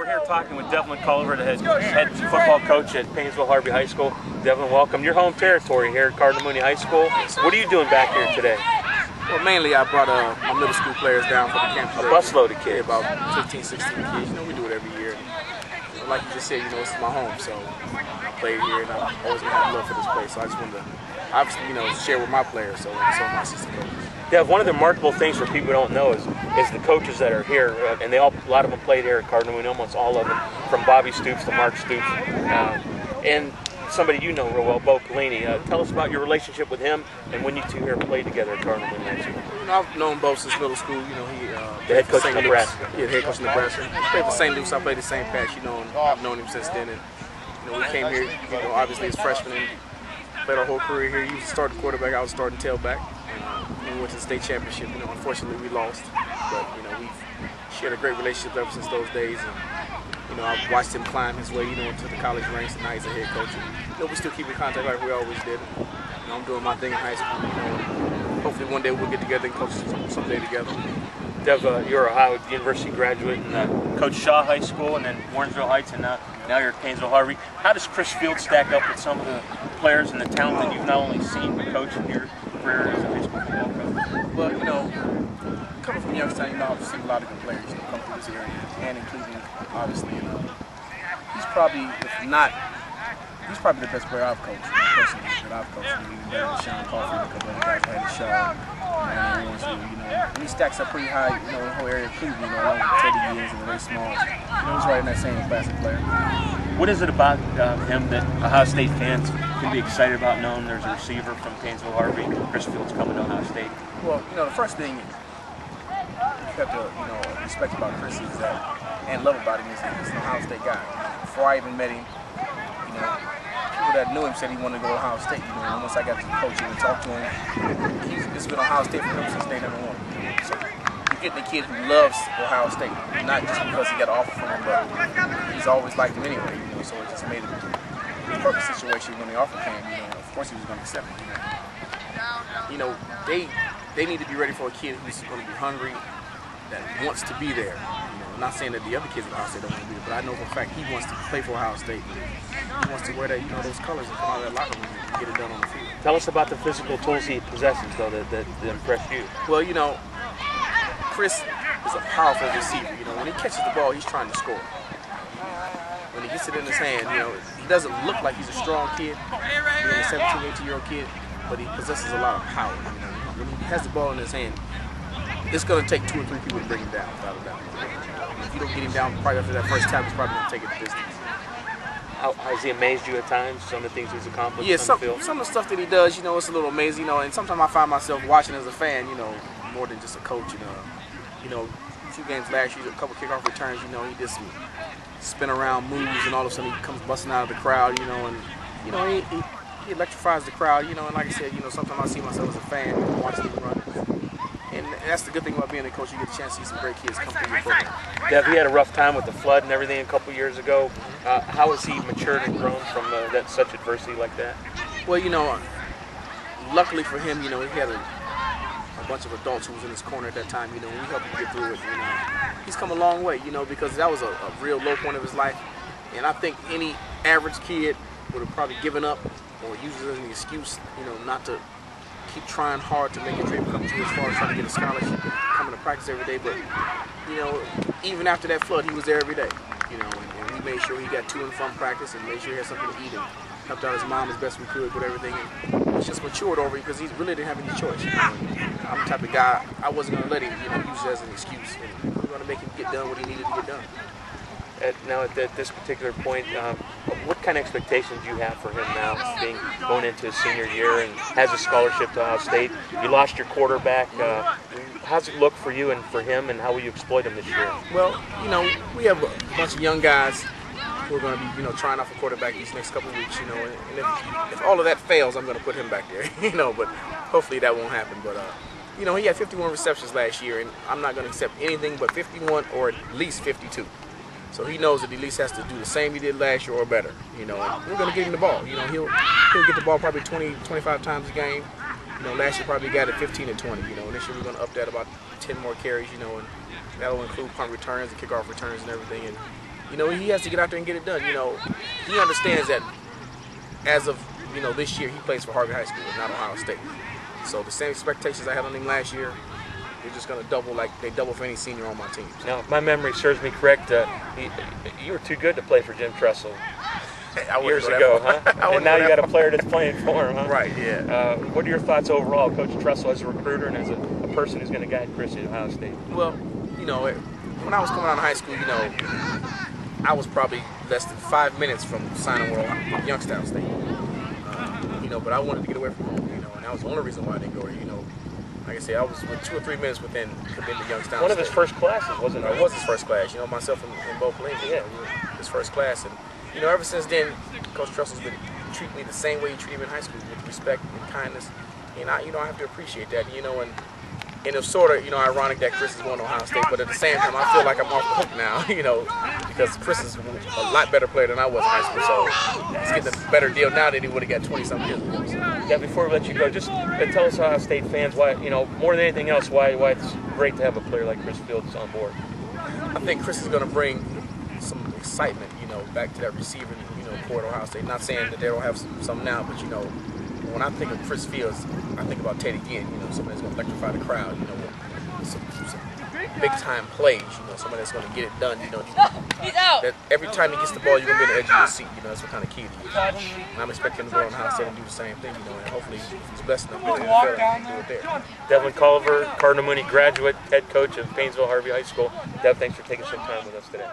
We're here talking with Devlin Culliver, the head football coach at Painsville Harvery High School. Devlin, welcome. Your home territory here at Cardinal Mooney High School. What are you doing back here today? Well, mainly I brought my middle school players down for the campus. A busload of kids. About 15, 16 kids. You know, we do it every year. You know, like you just said, you know, this is my home, so I played here, and I always have love for this place. So I just wanted to, obviously, you know, share with my players, so my assistant coaches. Dev, one of the remarkable things for people who don't know is the coaches that are here, and a lot of them played here at Cardinal Mooney, almost all of them, from Bobby Stoops to Mark Stoops, and somebody you know real well, Bo Pelini. Tell us about your relationship with him and when you two here played together at Cardinal Mooney High School. You know, I've known Bo since middle school. You know, he the head coach of Nebraska. Yeah, the head coach of Nebraska. He played for St. Luke's. I played the same patch. You know, and I've known him since then. And you know, we came here. You know, obviously as freshmen and played our whole career here. He was starting quarterback. I was starting tailback. We went to the state championship. You know, unfortunately we lost, but you know we've shared a great relationship ever since those days. And you know, I've watched him climb his way. You know, into the college ranks, and now he's a head coach. And, you know, we still keep in contact like we always did. And, you know, I'm doing my thing in high school. You know, hopefully one day we'll get together and coach someday together. Dev, you're a Ohio University graduate and Coach Shaw High School, and then Warrensville Heights, and now you're at Painsville Harvery. How does Chris Field stack up with some of the players and the talent that you've not only seen but coached in your career as a high school football coach? Well, you know, coming from Youngstown, you know, I've seen a lot of good players, you know, come through this area, and including, obviously, you know, he's probably, if not, he's probably the best player I've coached, personally, that I've coached. Even better than Sean Coffey, a couple other guys had Shaw, you know, and he stacks up pretty high, you know, in the whole area of Cleveland, you know, along with Teddy Gibbs and Ray Smalls. You know, he's right in that same classic player. What is it about him that Ohio State fans can be excited about knowing there's a receiver from Painsville Harvery, Chris Field's coming to Ohio State? Well, you know, the first thing you have to, you know, respect about Chris is that, and love about him is that he's an Ohio State guy. Before I even met him, you know, people that knew him said he wanted to go to Ohio State, you know, and once I got to coach him and talk to him, it's been Ohio State for him since day number one. So you're getting a kid who loves Ohio State, not just because he got an offer from him, but he's always liked him anyway, you know, so it just made it a perfect situation when the offer came, you know, of course he was going to accept it, you know. You know, they need to be ready for a kid who's going to be hungry, that wants to be there. You know, I'm not saying that the other kids at Ohio State don't want to be there, but I know for a fact he wants to play for Ohio State. He wants to wear that, you know, those colors and come out of that locker room and get it done on the field. Tell us about the physical tools he possesses, though, that impressed you. Well, you know, Chris is a powerful receiver. You know, when he catches the ball, he's trying to score. When he gets it in his hand, you know, he doesn't look like he's a strong kid, being a 17, 18-year-old kid, but he possesses a lot of power. You know, when he has the ball in his hand, it's going to take 2 or 3 people to bring him down, without a doubt. If you don't get him down probably after that first time, he's probably going to take it the distance. Has he amazed you at times, some of the things he's accomplished Yeah, on the field? some of the stuff that he does, you know, it's a little amazing, you know, and sometimes I find myself watching as a fan, you know, more than just a coach, you know, a few games last year, a couple kickoff returns, you know, he did some spin around moves, and all of a sudden he comes busting out of the crowd, you know, and, you know, he electrifies the crowd, you know, and like I said, you know, sometimes I see myself as a fan watching him run. And that's the good thing about being a coach, you get a chance to see some great kids come through your program. Dev, he had a rough time with the flood and everything a couple years ago. How has he matured and grown from such adversity like that? Well, you know, luckily for him, you know, he had a bunch of adults who was in his corner at that time, you know, and we helped him get through it. You know, he's come a long way, you know, because that was a real low point of his life. And I think any average kid would have probably given up or used it as an excuse, you know, not to keep trying hard to make a dream come true as far as trying to get a scholarship and coming to practice every day. But, you know, even after that flood, he was there every day, you know, and we made sure he got to and from practice and made sure he had something to eat and helped out his mom as best we could with everything. And it's just matured over because he really didn't have any choice. You know? I'm the type of guy, I wasn't going to let him, you know, use it as an excuse. And we were going to make him get done what he needed to get done. Now, at this particular point, what kind of expectations do you have for him now, going into his senior year and has a scholarship to Ohio State? You lost your quarterback. How's it look for you and for him, and how will you exploit him this year? Well, you know, we have a bunch of young guys who are going to be, you know, trying out for quarterback these next couple of weeks, you know, and if all of that fails, I'm going to put him back there, you know, but hopefully that won't happen. But, you know, he had 51 receptions last year, and I'm not going to accept anything but 51 or at least 52. So he knows that he at least has to do the same he did last year or better, you know, and we're going to get him the ball. You know, he'll get the ball probably 20, 25 times a game. You know, last year probably got it 15 and 20, you know, and this year we're going to up that about 10 more carries, you know, and that'll include punt returns and kickoff returns and everything. And, you know, he has to get out there and get it done. You know, he understands that as of, you know, this year, he plays for Harvey High School and not Ohio State. So the same expectations I had on him last year, they're just going to double like they double for any senior on my team. So. Now, if my memory serves me correct, you were too good to play for Jim Tressel years ago, huh? And now you got a player that's playing for him, huh? Right, yeah. What are your thoughts overall, Coach Tressel, as a recruiter and as a person who's going to guide Chrissy at Ohio State? Well, you know, when I was coming out of high school, you know, I was probably less than 5 minutes from signing with Youngstown State. You know, but I wanted to get away from home, you know, and that was the only reason why I didn't go there, you know. Like I said, I was with 2 or 3 minutes within the Youngstown. One of his first classes, wasn't it? It was his first class. You know, myself and Bo Pelini, yeah, his first class. And, you know, ever since then, Coach Tressel's been treating me the same way he treated me in high school, with respect and kindness. And I have to appreciate that, you know, and it's sort of, you know, ironic that Chris is going to Ohio State, but at the same time, I feel like I'm off the hook now, you know, because Chris is a lot better player than I was in high school, so he's getting a better deal now than he would have got 20-something years ago. So. Yeah, before we let you go, just tell us, Ohio State fans, why, you know, more than anything else, why it's great to have a player like Chris Fields on board. I think Chris is going to bring some excitement, you know, back to that receiver, you know, core at Ohio State. Not saying that they don't have some now, but, you know, when I think of Chris Fields, I think about Teddy Ginn, you know, somebody that's going to electrify the crowd, you know, with some big-time plays, you know, somebody that's going to get it done, you know. He's out. That every time he gets the ball, you're going to be on the edge of your seat, you know, that's what kind of key to you. And I'm expecting him to go on Ohio State and do the same thing, you know, and hopefully if he's blessed enough to get in the NFL, he can do it there. Devlin Culliver, Cardinal Mooney graduate, head coach of Painsville Harvey High School. Dev, thanks for taking some time with us today.